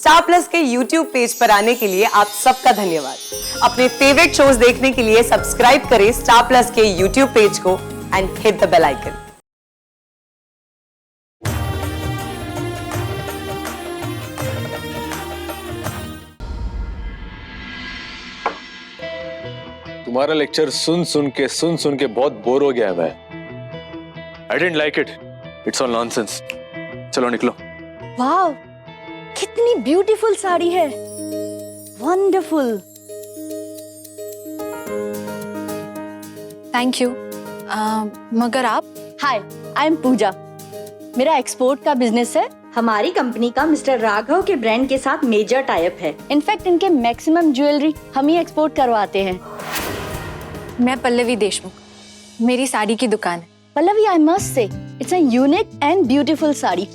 Star Plus के YouTube page पर आने के लिए आप सबका धन्यवाद। अपने फेवरेट शोज देखने के लिए सब्सक्राइब करें स्टार प्लस के यूट्यूब पेज को and hit the bell icon. तुम्हारा लेक्चर सुन सुन के बहुत बोर हो गया मैं। I didn't like it, it's all nonsense. चलो निकलो। वाह, कितनी ब्यूटीफुल साड़ी है, वंडरफुल। Thank you. मगर आप? हाय, आई एम पूजा। मेरा एक्सपोर्ट का बिजनेस है। हमारी कंपनी का मिस्टर राघव के ब्रांड के साथ मेजर टाई अप है। इनफैक्ट इनके मैक्सिमम ज्वेलरी हम ही एक्सपोर्ट करवाते हैं। मैं पल्लवी देशमुख, मेरी साड़ी की दुकान है। Pallavi, I must say it's a unique and beautiful sari.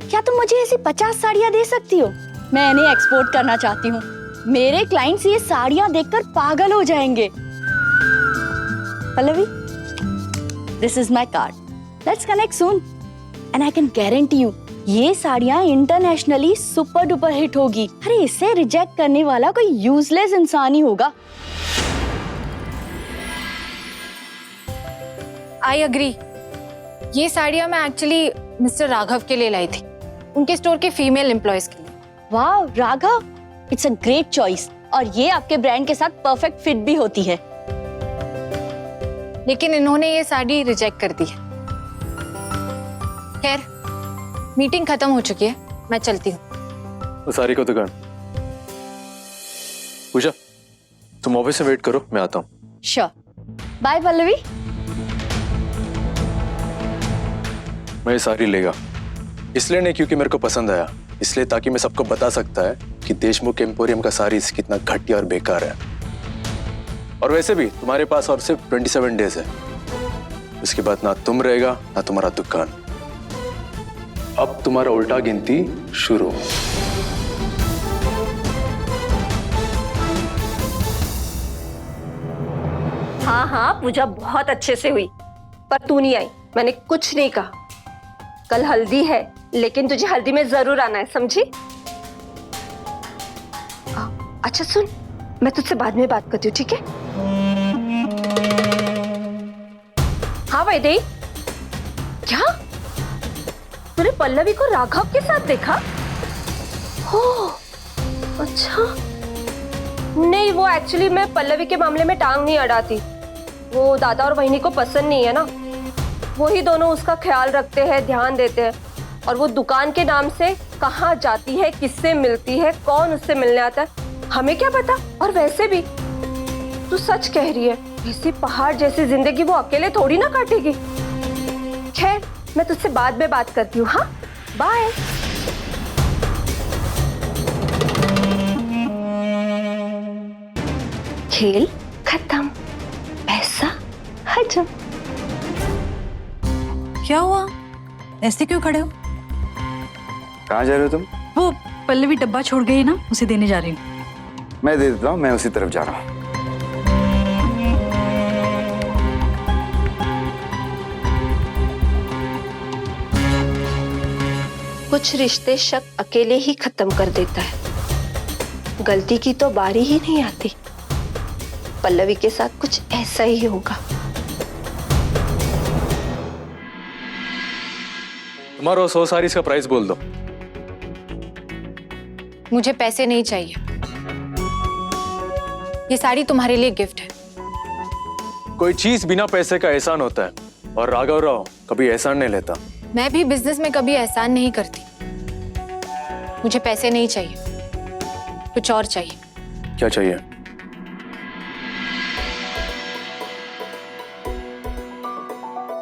क्या तुम मुझे ऐसी 50 साड़ियाँ दे सकती हो? मैं इन्हें एक्सपोर्ट करना चाहती हूँ। मेरे क्लाइंट्स ये साड़ियाँ देखकर पागल हो जाएंगे। Pallavi, this is my card. Let's connect soon and I can guarantee you ये साड़ियाँ इंटरनेशनली सुपर डुपर हिट होगी। अरे इसे रिजेक्ट करने वाला कोई यूजलेस इंसान ही होगा। I agree. ये साड़ियाँ मैं एक्चुअली मिस्टर राघव के लिए लाई थी, उनके स्टोर के फीमेल एम्प्लॉयज के लिए। वाह Raghav, it's a great choice और ये आपके ब्रांड के साथ परफेक्ट फिट भी होती है। लेकिन इन्होंने ये साड़ी रिजेक्ट कर दी है। खैर, मीटिंग खत्म हो चुकी है, मैं चलती हूँ। तो सारी को दुकान। पूजा, तुम ऑफिस में वेट करो, मैं आता हूँ। श्योर। बाय पल्लवी। मैं ये साड़ी लेगा, इसलिए नहीं क्योंकि मेरे को पसंद आया, इसलिए ताकि मैं सबको बता सकता है कि देशमुख एम्पोरियम का साड़ी कितना घटिया और बेकार है। और वैसे भी तुम्हारे पास और सिर्फ 27 डेज है, उसके बाद ना तुम रहेगा ना तुम्हारा दुकान। अब तुम्हारा उल्टा गिनती शुरू। हाँ हाँ, पूजा बहुत अच्छे से हुई, पर तू नहीं आई, मैंने कुछ नहीं कहा। कल हल्दी है, लेकिन तुझे हल्दी में जरूर आना है, समझी? अच्छा सुन, मैं तुझसे बाद में बात करती हूँ, ठीक है? हाँ वैदेही, क्या तूने पल्लवी को राघव के साथ देखा? हो, अच्छा। नहीं, वो एक्चुअली मैं पल्लवी के मामले में टांग नहीं अड़ाती। वो दादा और बहिनी को पसंद नहीं है ना, वही दोनों उसका ख्याल रखते हैं, ध्यान देते हैं। और वो दुकान के नाम से कहाँ जाती है, किससे मिलती है, कौन उससे मिलने आता है, हमें क्या पता। और वैसे भी तू सच कह रही है, इसी पहाड़ जैसी जिंदगी वो अकेले थोड़ी ना काटेगी। खैर, मैं तुझसे बाद में बात करती हूँ। हाँ, बाय। खेल खत्म, पैसा हजम। क्या हुआ? ऐसे क्यों खड़े हो? कहाँ जा रहे हो तुम? वो पल्लवी डब्बा छोड़ गई ना, उसे देने जा रही हूँ। मैं दे देता हूँ, मैं उसी तरफ जा रहा हूँ। कुछ रिश्ते शक अकेले ही खत्म कर देता है। गलती की तो बारी ही नहीं आती। पल्लवी के साथ कुछ ऐसा ही होगा। तुम्हारा 100 साड़ीज का प्राइस बोल दो। मुझे पैसे नहीं चाहिए, ये साड़ी तुम्हारे लिए गिफ्ट है। कोई चीज बिना पैसे का एहसान होता है, और राघव राव कभी एहसान नहीं लेता। मैं भी बिजनेस में कभी एहसान नहीं करती। मुझे पैसे नहीं चाहिए, कुछ और चाहिए। क्या चाहिए?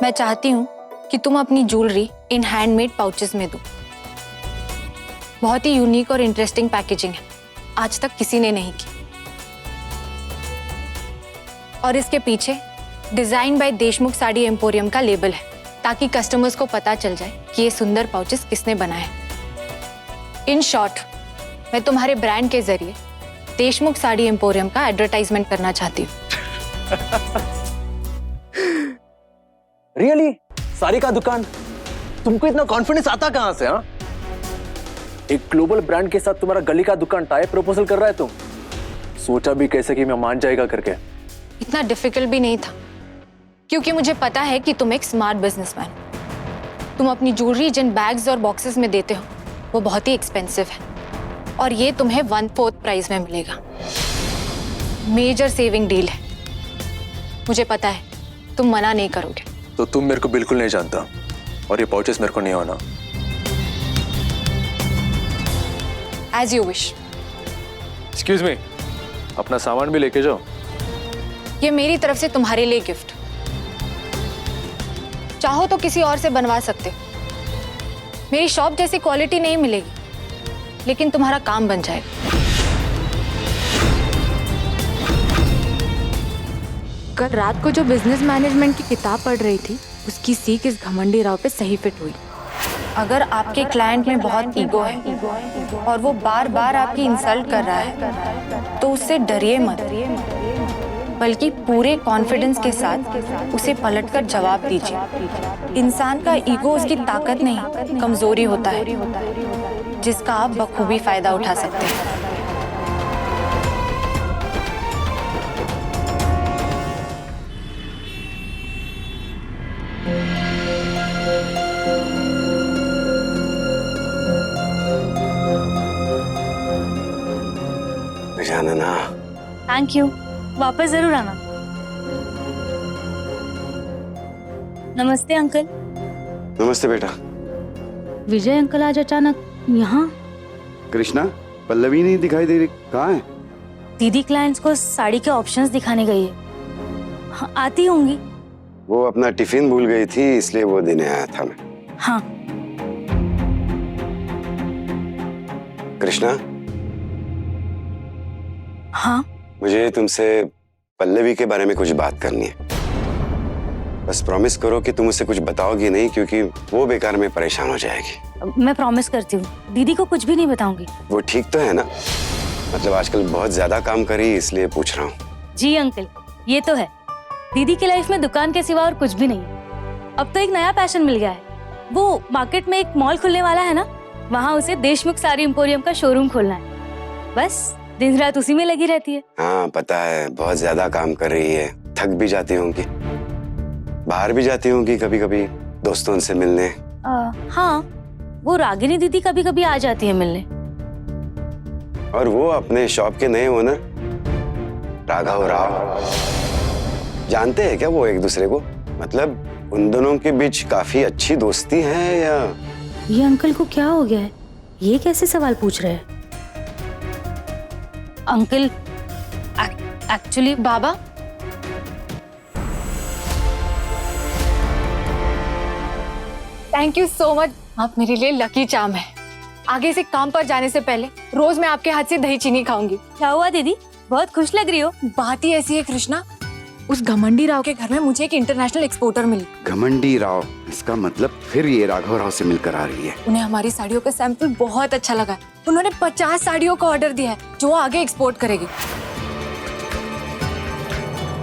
मैं चाहती हूँ कि तुम अपनी ज्वेलरी इन हैंडमेड पाउचेस में दो। बहुत ही यूनिक और इंटरेस्टिंग पैकेजिंग है, आज तक किसी ने नहीं की। और इसके पीछे design by Deshmukh sari emporium का लेबल है, ताकि कस्टमर्स को पता चल जाए कि ये सुंदर पाउचेस किसने बनाए हैं। इन शॉर्ट, मैं तुम्हारे ब्रांड के जरिए देशमुख साड़ी एम्पोरियम का एडवर्टाइजमेंट करना चाहती हूँ। रियली? साड़ी का दुकान? तुमको इतना कॉन्फिडेंस आता कहाँ से? हाँ, एक ग्लोबल ब्रांड के साथ तुम्हारा गली का दुकान टाई प्रपोजल कर रहा है तुम? सोचा भी कैसे कि मैं मान जाएगा करके? इतना डिफिकल्ट भी नहीं था, क्योंकि मुझे पता है कि तुम एक स्मार्ट बिजनेसमैन। तुम अपनी ज्वेलरी जिन बैग्स और बॉक्सेस में देते हो वो बहुत ही एक्सपेंसिव है, और ये तुम्हें 1/4 प्राइस में मिलेगा। मेजर सेविंग डील है। मुझे पता है तुम मना नहीं करोगे। तो तुम मेरे को बिल्कुल नहीं जानता, और ये पाउचेस मेरे को नहीं होना। As you wish. Excuse me, अपना सामान भी लेके जाओ। ये मेरी तरफ से तुम्हारे लिए गिफ्ट। चाहो तो किसी और से बनवा सकते हो। मेरी शॉप जैसी क्वालिटी नहीं मिलेगी, लेकिन तुम्हारा काम बन जाएगा। कल रात को जो बिजनेस मैनेजमेंट की किताब पढ़ रही थी, उसकी सीख इस घमंडी राव पे सही फिट हुई। अगर आपके क्लाइंट में बहुत ईगो है और वो बार बार आपकी इंसल्ट कर रहा है, तो उससे डरिए मत, बल्कि पूरे कॉन्फिडेंस के साथ उसे पलटकर जवाब दीजिए। इंसान का ईगो उसकी ताकत नहीं, कमजोरी होता है, जिसका आप बखूबी फायदा उठा सकते हैं। जाना ना। थैंक यू, वापस जरूर आना। नमस्ते अंकल। नमस्ते बेटा। विजय अंकल आज अचानक यहाँ? कृष्णा, पल्लवी नहीं दिखाई दे रही, कहाँ है? दीदी क्लाइंट्स को साड़ी के ऑप्शंस दिखाने गई है। हाँ, आती होंगी। वो अपना टिफिन भूल गई थी, इसलिए वो देने आया था मैं। हाँ। कृष्णा, हाँ। मुझे तुमसे पल्लवी के बारे में कुछ बात करनी है। बस प्रॉमिस करो कि तुम उसे कुछ बताओगी नहीं, क्योंकि वो बेकार में परेशान हो जाएगी। मैं प्रॉमिस करती हूँ, दीदी को कुछ भी नहीं बताऊंगी। वो ठीक तो है ना? मतलब आजकल बहुत ज्यादा काम करी, इसलिए पूछ रहा हूँ। जी अंकल, ये तो है। दीदी की लाइफ में दुकान के सिवा और कुछ भी नहीं है। अब तो एक नया पैशन मिल गया है। वो मार्केट में एक मॉल खुलने वाला है ना, वहाँ उसे देशमुख साड़ी एम्पोरियम का शोरूम खोलना है। बस दिन रात उसी में लगी रहती है। हाँ पता है, बहुत ज्यादा काम कर रही है, थक भी जाती होंगी। बाहर भी जाती होंगी कभी कभी दोस्तों से मिलने। हाँ, वो रागिनी दीदी कभी कभी आ जाती है मिलने। और वो अपने शॉप के नए ओनर राघव राव, जानते हैं क्या वो एक दूसरे को? मतलब उन दोनों के बीच काफी अच्छी दोस्ती है या? ये अंकल को क्या हो गया है? ये कैसे सवाल पूछ रहे हैं? Uncle actually Baba, thank you so much. आप मेरे लिए लकी चार्म है। आगे से काम पर जाने से पहले रोज मैं आपके हाथ से दही चीनी खाऊंगी। क्या हुआ दीदी, बहुत खुश लग रही हो? बात ही ऐसी है कृष्णा, उस घमंडी राव के घर में मुझे एक इंटरनेशनल एक्सपोर्टर मिली। घमंडी राव, इसका मतलब फिर ये राघव राव से मिलकर आ रही है। उन्हें हमारी साड़ियों का सैंपल बहुत अच्छा लगा। उन्होंने 50 साड़ियों का ऑर्डर दिया है, जो आगे एक्सपोर्ट करेगी।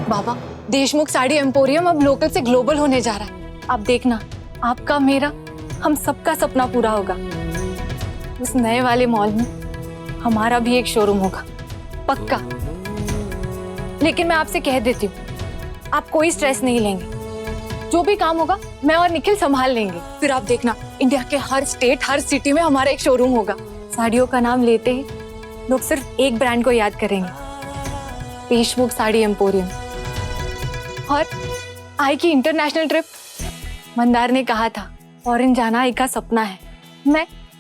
बाबा, देशमुख साड़ी एम्पोरियम अब लोकल से ग्लोबल होने जा रहा है। आप देखना, आपका, मेरा, हम सबका सपना पूरा होगा। उस नए वाले मॉल में हमारा भी एक शोरूम होगा, पक्का। लेकिन मैं आपसे कह देती हूँ, आप कोई स्ट्रेस नहीं लेंगे। जो भी काम होगा मैं और निखिल संभाल लेंगे। फिर आप देखना, इंडिया के हर स्टेट, हर सिटी में हमारा एक शोरूम होगा। साड़ियों का नाम लेते ही लोग सिर्फ एक ब्रांड को याद करेंगे, देशमुख साड़ी एम्पोरियम। और आई की इंटरनेशनल ट्रिप, मंदार ने कहा था फॉरेन जाना आई का सपना है।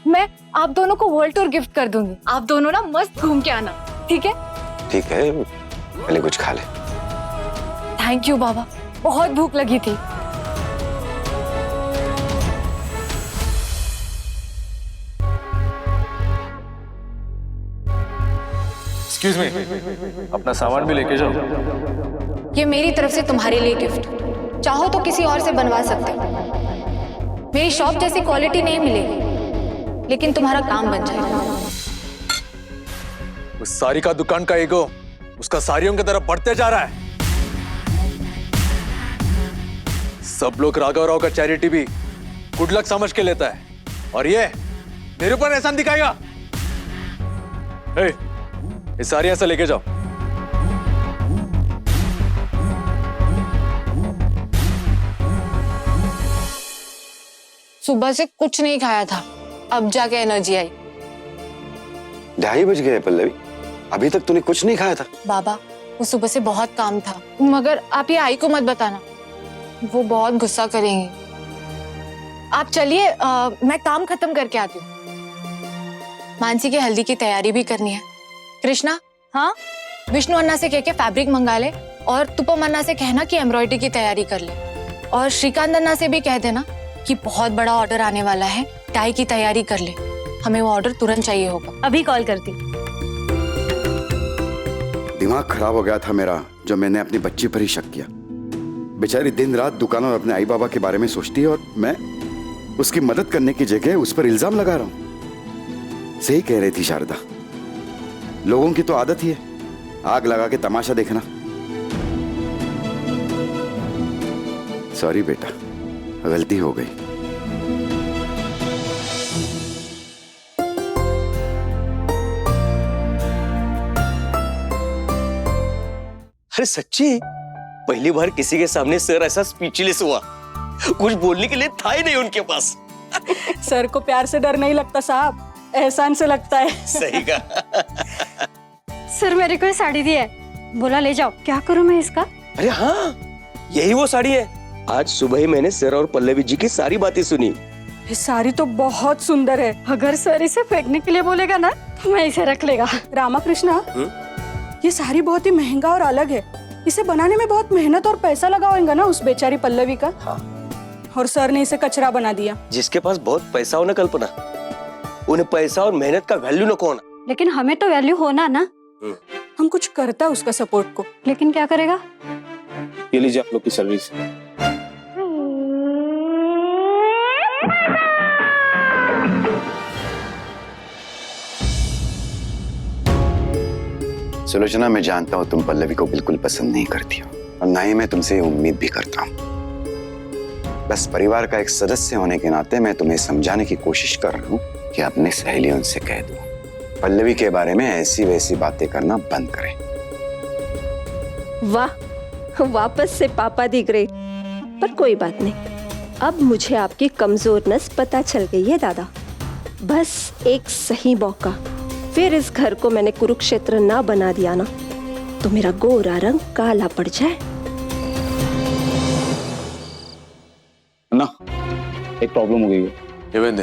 मैं आप दोनों को वर्ल्ड टूर गिफ्ट कर दूंगी। आप दोनों ना मस्त घूम के आना, ठीक है? ठीक है, पहले कुछ खा ले। थैंक यू बाबा, बहुत भूख लगी थी। एक्सक्यूज मी, अपना सामान भी लेके जाओ। ये मेरी तरफ से तुम्हारे लिए गिफ्ट। चाहो तो किसी और से बनवा सकते हो। मेरी शॉप जैसी क्वालिटी नहीं मिलेगी, लेकिन तुम्हारा काम बन जाएगा। उस साड़ी का दुकान का ईगो उसका साड़ियों की तरफ बढ़ते जा रहा है। सब लोग राघव राव का चैरिटी भी गुड लक समझ के लेता है, और ये मेरे ऊपर एहसान दिखाएगा? ए, ये सारी ऐसा लेके जाओ। सुबह से कुछ नहीं खाया था, अब जाके एनर्जी आई। 2:30 बज गए पल्लवी, अभी तक तूने कुछ नहीं खाया था? बाबा, वो सुबह से बहुत काम था, मगर आप ये आई को मत बताना, वो बहुत गुस्सा करेंगी। आप चलिए, मैं काम खत्म करके आती हूँ। मानसी की हल्दी की तैयारी भी करनी है। कृष्णा, हाँ, विष्णु अन्ना से कह के फैब्रिक मंगा ले, और तुपम अन्ना से कहना कि एम्ब्रॉयडरी की तैयारी कर ले, और श्रीकांत अन्ना से भी कह देना कि बहुत बड़ा ऑर्डर आने वाला है, टाई की तैयारी कर ले, हमें वो ऑर्डर तुरंत चाहिए होगा। अभी कॉल करती। दिमाग खराब हो गया था मेरा जो मैंने अपनी बच्ची पर ही शक किया। बेचारी दिन रात दुकान और अपने आई बाबा के बारे में सोचती है और मैं उसकी मदद करने की जगह उस पर इल्जाम लगा रहा हूं। सही कह रही थी शारदा, लोगों की तो आदत ही है आग लगा के तमाशा देखना। सॉरी बेटा, गलती हो गई। अरे सच्ची, पहली बार किसी के सामने सर ऐसा स्पीचलेस हुआ, कुछ बोलने के लिए था ही नहीं उनके पास। सर को प्यार से डर नहीं लगता साहब, एहसान से लगता है। सही कहा। सर मेरे को ये साड़ी दी है, बोला ले जाओ, क्या करूं मैं इसका? अरे हाँ, यही वो साड़ी है। आज सुबह ही मैंने सर और पल्लवी जी की सारी बातें सुनी। ये साड़ी तो बहुत सुंदर है, अगर सर इसे फेंकने के लिए बोलेगा ना तो मैं इसे रख लेगा। रामाकृष्णा, ये साड़ी बहुत ही महंगा और अलग है, इसे बनाने में बहुत मेहनत और पैसा लगा होगा ना उस बेचारी पल्लवी का। हाँ। और सर ने इसे कचरा बना दिया। जिसके पास बहुत पैसा हो ना कल्पना, उन्हें पैसा और मेहनत का वैल्यू न होना। लेकिन हमें तो वैल्यू होना ना। हम कुछ करता उसका सपोर्ट को, लेकिन क्या करेगा? ये लीजिए आप लोग की सर्विस। सुलोचना, मैं जानता हूं तुम पल्लवी को बिल्कुल पसंद नहीं करती हो और ना ही मैं तुमसे उम्मीद भी करता हूं। बस परिवार का एक सदस्य होने के नाते मैं तुम्हें समझाने की कोशिश कर रहा हूं कि अपने सहेलियों से कह दो पल्लवी के बारे में ऐसी वैसी बातें करना बंद करें। वाह, वापस से पापा दी ग्रेट। पर कोई बात नहीं, अब मुझे आपकी कमजोर नस पता चल गई है दादा। बस एक सही मौका, फिर इस घर को मैंने कुरुक्षेत्र ना बना दिया ना तो मेरा गोरा रंग काला पड़ जाए। ना, एक प्रॉब्लम हो गई है। ये बंदे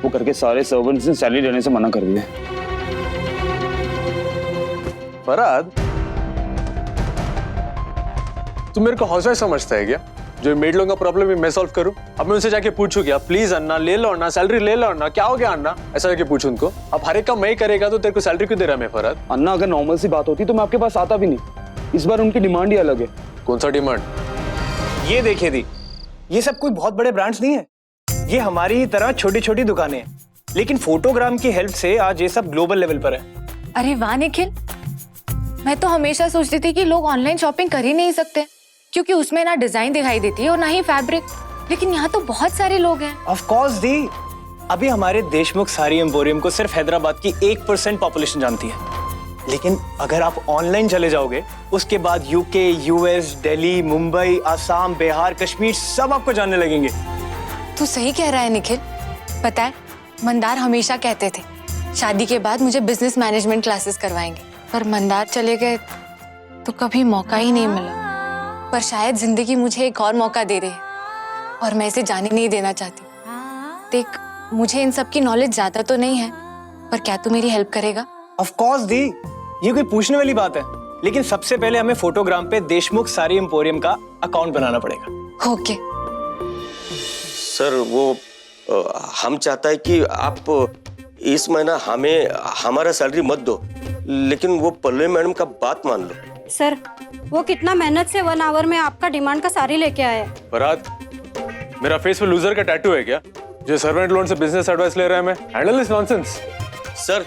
वो करके सारे सर्वेंट्स ने सैलरी देने से मना कर दिया। फरहाद, तुम मेरे को हाउसवाइफ समझता है क्या? जो मेड लोगों का प्रॉब्लम है मैं सॉल्व करूं? अब मैं उनसे जाके पूछूं क्या, प्लीज अन्ना ले लो अन्ना, सैलरी ले लो अन्ना, क्या हो गया अन्ना? ऐसा जाके पूछूं उनको। अब हर एक काम मैं ही करेगा तो तेरे को सैलरी क्यों दे रहा मैं फरहाद? अन्ना, अगर नॉर्मल सी बात होती तो मैं आपके पास आता भी नहीं। इस बार उनकी डिमांड ही अलग है। कौन सा डिमांड? ये देखिए दी, ये सब कोई बहुत बड़े ब्रांड्स नहीं है, ये हमारी ही तरह छोटी छोटी दुकानें हैं, लेकिन फोटोग्राम की हेल्प से आज ये सब ग्लोबल लेवल पर है। अरे वाह निखिल, मैं तो हमेशा सोचती थी कि लोग ऑनलाइन शॉपिंग कर ही नहीं सकते, क्योंकि उसमें ना डिजाइन दिखाई देती है और ना ही फैब्रिक, लेकिन यहाँ तो बहुत सारे लोग हैं। ऑफ कोर्स दी, अभी हमारे देशमुख साड़ी एम्पोरियम को सिर्फ हैदराबाद की 1% पॉपुलेशन जानती है, लेकिन अगर आप ऑनलाइन चले जाओगे उसके बाद यूके, यूएस, दिल्ली, मुंबई, असम, बिहार, कश्मीर सब आपको जानने लगेंगे। तू सही कह रहा है निखिल। पता है, मंदार हमेशा कहते थे शादी के बाद मुझे बिजनेस मैनेजमेंट क्लासेस करवाएंगे, पर मंदार चले गए तो कभी मौका ही नहीं मिला। पर शायद जिंदगी मुझे एक और मौका दे रही है और मैं इसे जाने नहीं देना चाहती। देख, मुझे इन सब की नॉलेज ज्यादा तो नहीं है, पर क्या तू मेरी हेल्प करेगा? ऑफ कोर्स दी, ये कोई पूछने वाली बात है, लेकिन सबसे पहले हमें फोटोग्राम पे देशमुख साड़ी एम्पोरियम का अकाउंट बनाना पड़ेगा। ओके। सर वो हम चाहता है कि आप इस महीना हमें हमारा सैलरी मत दो, लेकिन वो पल्लवी मैडम का बात मान लो। सर, वो कितना मेहनत से 1 आवर में आपका डिमांड का साड़ी लेके आया है। फरहाद, मेरा फेस पे लूजर का टैटू है क्या? जो सर्वेंट लोन से बिजनेस एडवाइस ले रहा है मैं? Handle this nonsense. सर,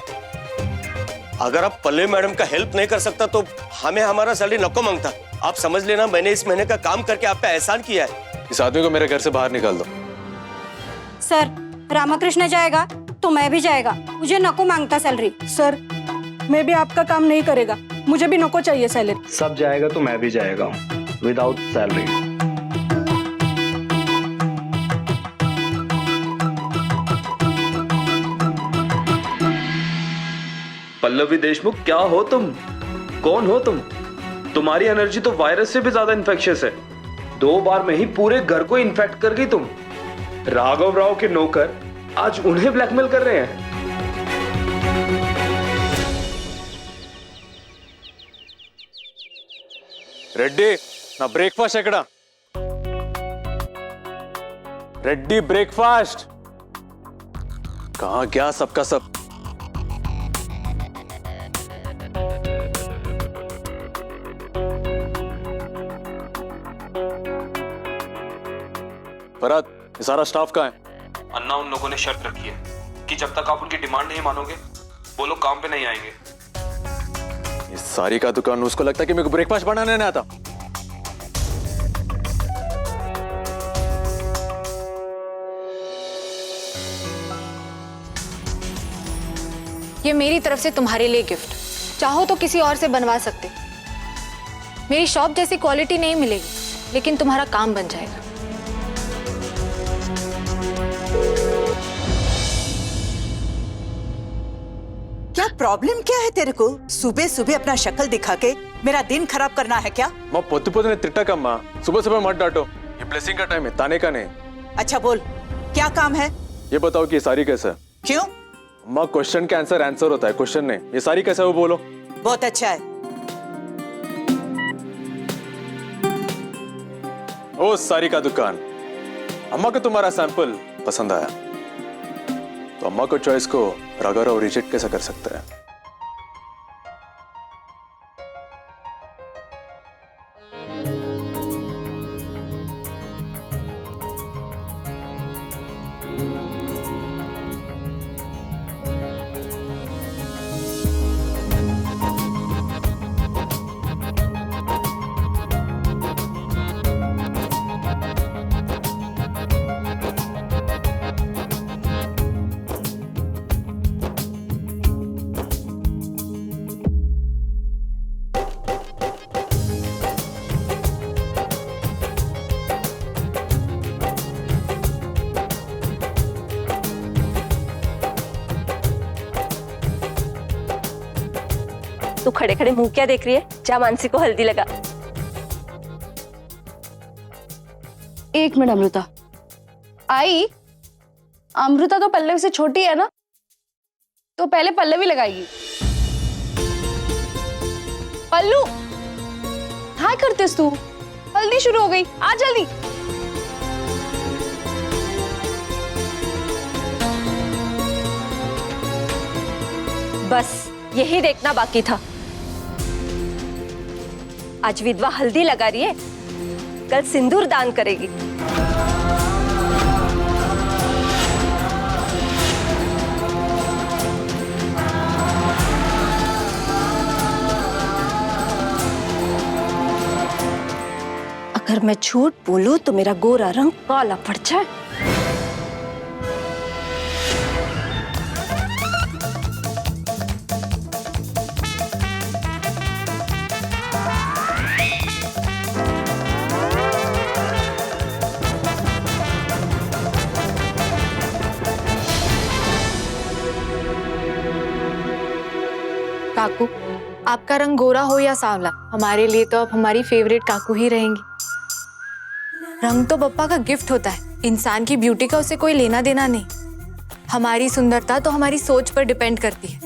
अगर आप पल्लवी मैडम का हेल्प नहीं कर सकता तो हमें हमारा सैलरी नको मांगता। आप समझ लेना, मैंने इस महीने का काम करके आप पे एहसान किया है। इस आदमी को मेरे घर से बाहर निकाल दो। सर, रामाकृष्ण जाएगा तो मैं भी जाएगा, मुझे नको मांगता सैलरी। सर मैं भी आपका काम नहीं करेगा, मुझे भी नको चाहिए सैलरी। सब जाएगा तो मैं भी जाएगा विदाउट सैलरी। पल्लवी देशमुख, क्या हो तुम? कौन हो तुम? तुम्हारी एनर्जी तो वायरस से भी ज्यादा इन्फेक्शियस है। 2 बार में ही पूरे घर को इन्फेक्ट कर गई तुम। राघव राव के नौकर आज उन्हें ब्लैकमेल कर रहे हैं। రెడ్డి నా బ్రేక్ఫాస్ట్ ఎక్కడ? రెడ్డి ब्रेकफास्ट कहाँ गया सबका सब? फरहत, ये सारा स्टाफ कहाँ है? अन्ना, उन लोगों ने शर्त रखी है कि जब तक आप उनकी डिमांड नहीं मानोगे वो लोग काम पे नहीं आएंगे। ये सारी का दुकान, उसको लगता है कि मेरे को ब्रेकफास्ट बनाने नहीं आता। ये मेरी तरफ से तुम्हारे लिए गिफ्ट। चाहो तो किसी और से बनवा सकते। मेरी शॉप जैसी क्वालिटी नहीं मिलेगी, लेकिन तुम्हारा काम बन जाएगा। क्या प्रॉब्लम क्या है तेरे को? सुबह सुबह अपना शक्ल दिखा के मेरा दिन खराब करना है क्या? माँ పొద్దు పొద్దునే తిట్టకమ్మా, सुबह सुबह मत डांटो। ये ब्लेसिंग का टाइम है, ताने का नहीं। अच्छा बोल, क्या काम है? ये बताओ कि ये सारी कैसा है? क्यों? माँ क्वेश्चन का आंसर आंसर होता है, क्वेश्चन नहीं। ये सारी कैसा है वो बोलो। बहुत अच्छा है। ओ सारी का दुकान, अम्मा को तुम्हारा सैंपल पसंद आया तो अम्मा को चॉइस को राघव रिजेक्ट कैसे कर सकता है? तू खड़े खड़े मुंह क्या देख रही है? जा मानसी को हल्दी लगा। एक मिनट अमृता। आई, अमृता तो पल्लवी से छोटी है ना, तो पहले पल्लवी लगाएगी। पल्लू, क्या करतेस तू? हल्दी शुरू हो गई, आ जल्दी। बस यही देखना बाकी था। आज विधवा हल्दी लगा रही है, कल सिंदूर दान करेगी। अगर मैं झूठ बोलूं तो मेरा गोरा रंग काला पड़ जाए। काकू, आपका रंग गोरा हो या सांवला, हमारे लिए तो आप हमारी फेवरेट काकू ही रहेंगी। रंग तो पप्पा का गिफ्ट होता है, इंसान की ब्यूटी का उसे कोई लेना देना नहीं। हमारी सुंदरता तो हमारी सोच पर डिपेंड करती है।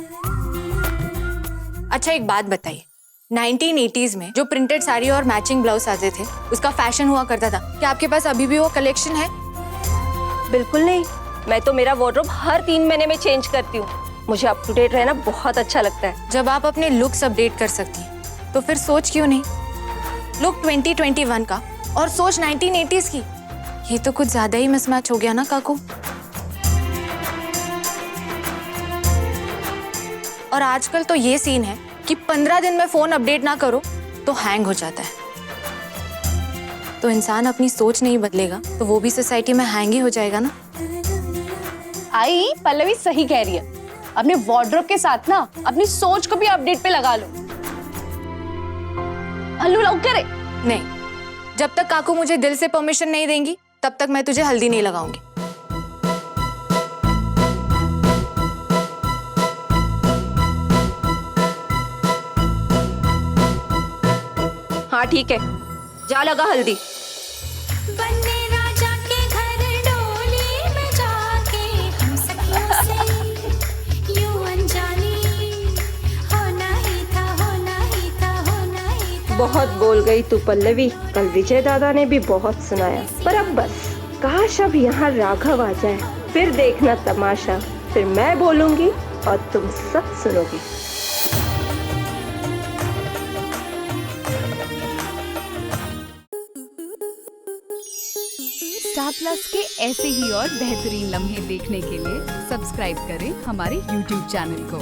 अच्छा एक बात बताइए, 1980s में जो प्रिंटेड साड़ी और मैचिंग ब्लाउज आते थे, उसका फैशन हुआ करता था, क्या आपके पास अभी भी वो कलेक्शन है? बिल्कुल नहीं, मैं तो मेरा वार्डरोब हर 3 महीने में चेंज करती हूँ। मुझे अप टू डेट रहना बहुत अच्छा लगता है। जब आप अपने लुक्स अपडेट कर सकती हैं, तो फिर सोच क्यों नहीं? लुक 2021 का और सोच 1980s की, ये तो कुछ ज्यादा ही मिसमैच हो गया ना काकू। और आजकल तो ये सीन है कि 15 दिन में फोन अपडेट ना करो तो हैंग हो जाता है। तो इंसान अपनी सोच नहीं बदलेगा तो वो भी सोसाइटी में हैंग ही हो जाएगा ना। आई पल्लवी सही कह रही है, अपने वार्डरोब के साथ ना अपनी सोच को भी अपडेट पे लगा लो। हल्लू लाओ करे। नहीं, जब तक काकू मुझे दिल से परमिशन नहीं देंगी तब तक मैं तुझे हल्दी नहीं लगाऊंगी। हाँ ठीक है, जा लगा हल्दी। बन्ने राजा के घर डोली में जाके हम सखियों से यूं अनजानी होना ही था, होना ही था, होना ही था। बहुत बोल गई तू पल्लवी, कल विजय दादा ने भी बहुत सुनाया, पर अब बस, काश अब यहाँ राघव आ जाए, फिर देखना तमाशा, फिर मैं बोलूंगी और तुम सब सुनोगी। स्टार प्लस के ऐसे ही और बेहतरीन लम्हे देखने के लिए सब्सक्राइब करें हमारे YouTube चैनल को।